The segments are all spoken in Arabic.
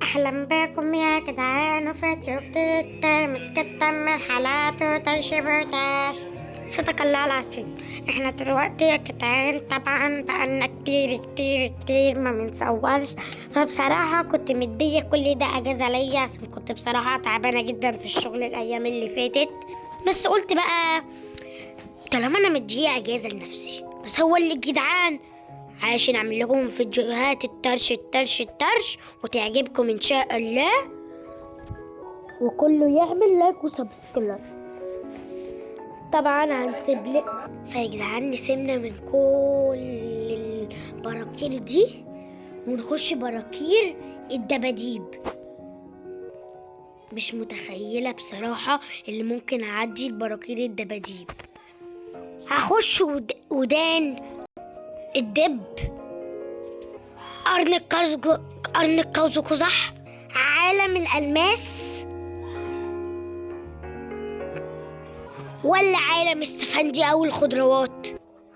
أهلا بكم يا جدعان في جديد متقطع من حالات وتشبيهات. صدق الله العظيم. احنا دلوقتي يا جدعان طبعا بقالنا كتير ما بنصورش، فبصراحة كنت مدية كل ده اجازة ليا عشان كنت بصراحة تعبانة جدا في الشغل الايام اللي فاتت. بس قلت بقى طالما انا مدية اجازة لنفسي بس هو اللي جدعان عشان اعمل لكم فيديوهات الطرش وتعجبكم ان شاء الله، وكله يعمل لايك وسبسكرايب. طبعا هنسيب لك فيا جدعان نسيبنا من كل البراكير دي ونخش براكير الدباديب. مش متخيلة بصراحة اللي ممكن اعدي البراكير الدباديب. هخش ودان الدب، قرن القوس قزح، عالم الألماس ولا عالم السفندي أو الخضروات،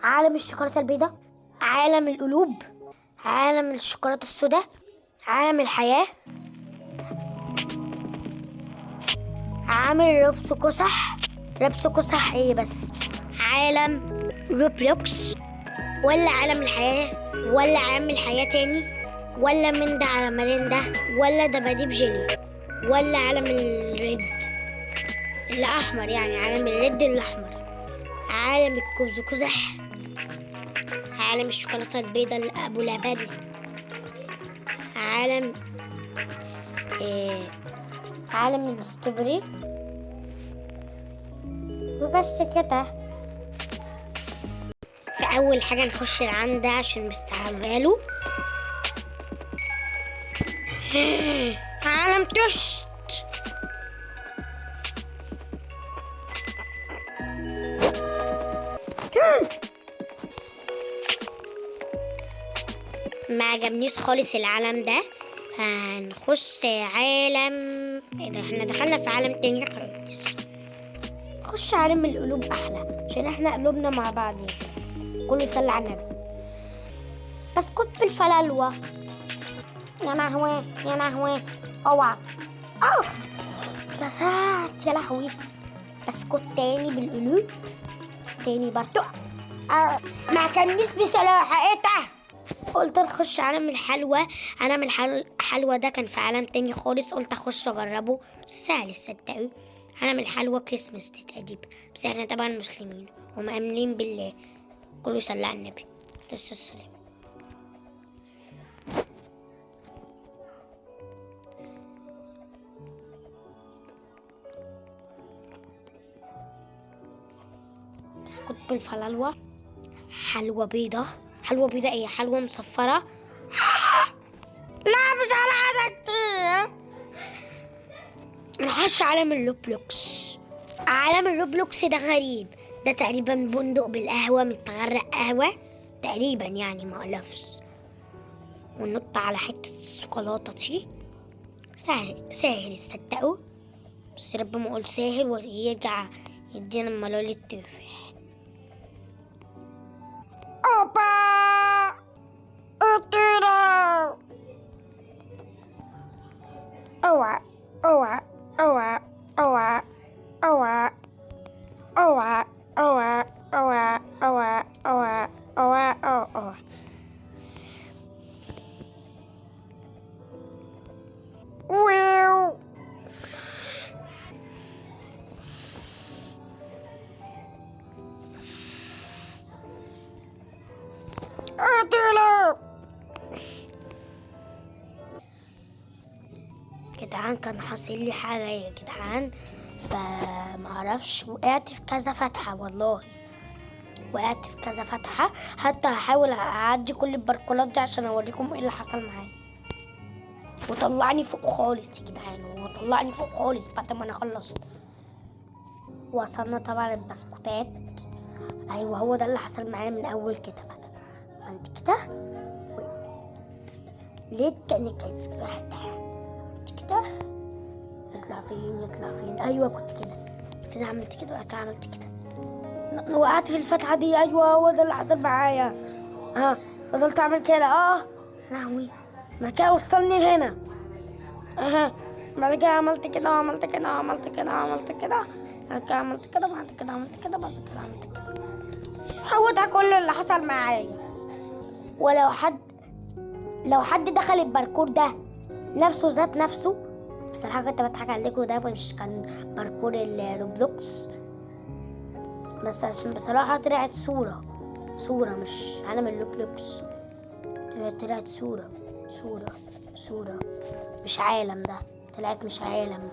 عالم الشوكولاتة البيضاء، عالم القلوب، عالم الشوكولاتة السوداء، عالم الحياة، عامل لبس قصح ايه بس، عالم روبلوكس ولا عالم الحياة ولا عالم الحياة تاني ولا من ده على مالين ده ولا دباديب جيلي ولا عالم الريد الأحمر، يعني عالم الريد الأحمر، عالم الكوز قزح، عالم الشوكولاتة البيضاء أبو لبن، عالم عالم الاستروبري. وبس كده. فأول حاجة نخش العام ده عشان مستعمله عالم توست. ما عجبنيش خالص العالم ده، هنخش عالم ايه ده، احنا دخلنا في عالم تاني خالص. نخش عالم القلوب احلى عشان احنا قلوبنا مع بعض، كله يصلي على النبي. بسكوت بالفلالوة، يا لهوي اوعى لسعت يا لهوي. بسكوت تاني بالقلوب تاني برضو ما كانش بصراحة ايه ده. قلت نخش عالم الحلوى، عالم الحلوى ده كان في عالم تاني خالص، قلت اخش اجربه بس سهل صدقوا. عالم الحلوى كريسماس دي تقريبا، بس احنا طبعا مسلمين ومؤمنين بالله، كله يصلي على النبي بس السلام. بسكوت بالفلالوة، حلوى بيضة ايه، حلوى مصفرة لا مش على كتير. نخش عالم الروبلوكس. عالم الروبلوكس ده غريب، ده تقريبا بندق بالقهوة متغرق قهوة تقريبا، يعني ما أعرفش. وننط على حتة الشوكولاتة دي، سهل تصدقوا، بس رب ما اقول سهل ويرجع يدينا ملول التفاح. اوبا اطيرا اوعى اوعى اوعى اوعى اوعى اوعى اوعى اوعى اوعى اوعى اوعى اوعى. ويو اطيرا. جدعان كان حاصل لي حاجة يا جدعان، فمعرفش وقعت في كذا فتحة، والله وقعت في كذا فتحة. حتى هحاول اعدي كل البركولات دي عشان اوريكم ايه اللي حصل معايا. وطلعني فوق خالص يا جدعان، وطلعني فوق خالص بعد ما انا خلصت. وصلنا طبعا البسكوتات، ايوه هو ده اللي حصل معايا من اول كده بقى. عندي كده ليه كانك فتحة كده، يطلع فين ايوه كنت كده عملت كده وبعد عملت كده، وقعت في الفتحة دي. ايوه هو ده اللي حصل معايا. فضلت اعمل كده لهوي، ما كده وصلني لهنا. اها، بعد كده عملت كده وعملت كده وعملت كده وعملت كده، بعد كده عملت كده وبعد كده عملت كده وبعد كده عملت كده. هو ده كل اللي حصل معايا. ولو حد دخل الباركور ده نفسه ذات نفسه، بصراحة كنت بضحك عليكم، ده مش كان باركور الروبلوكس، بس عشان بصراحة طلعت صورة مش عالم الروبلوكس، طلعت صورة مش عالم، ده طلعت مش عالم.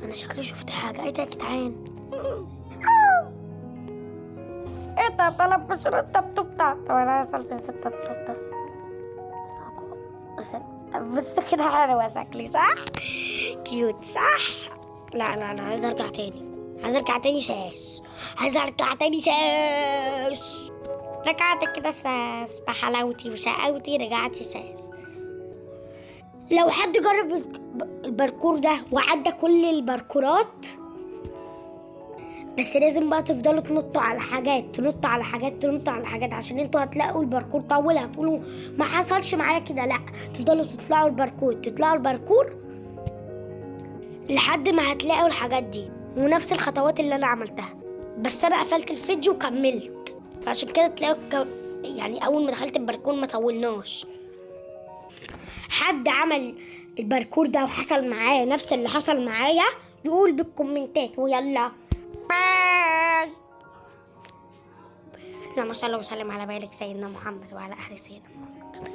انا شكلي شفت حاجة. ايه ده يا جدعان؟ ايه ده؟ طلب بشرة الطبطب بتاعته. طب انا هلبس الطبطب ده. بص كده حلوة شكلي صح؟ كيوت صح؟ لا لا لا، عايز ارجع تاني ساس. رجعت كده ساس بحلاوتي وشقاوتي، رجعت ساس. لو حد جرب الباركور ده وعدى كل الباركورات، بس لازم بقى تفضلوا تنطوا على حاجات عشان انتوا هتلاقوا الباركور طول، هتقولوا ما حصلش معايا كده. لا، تفضلوا تطلعوا الباركور لحد ما هتلاقوا الحاجات دي ونفس الخطوات اللي انا عملتها. بس انا قفلت الفيديو وكملت، فعشان كده تلاقوا يعني اول ما دخلت الباركور ما طولناش. حد عمل الباركور ده وحصل معاه نفس اللي حصل معايا يقول بالكومنتات، ويلا باي. اللهم صل وسلم على بارك سيدنا محمد وعلى اهل سيدنا محمد.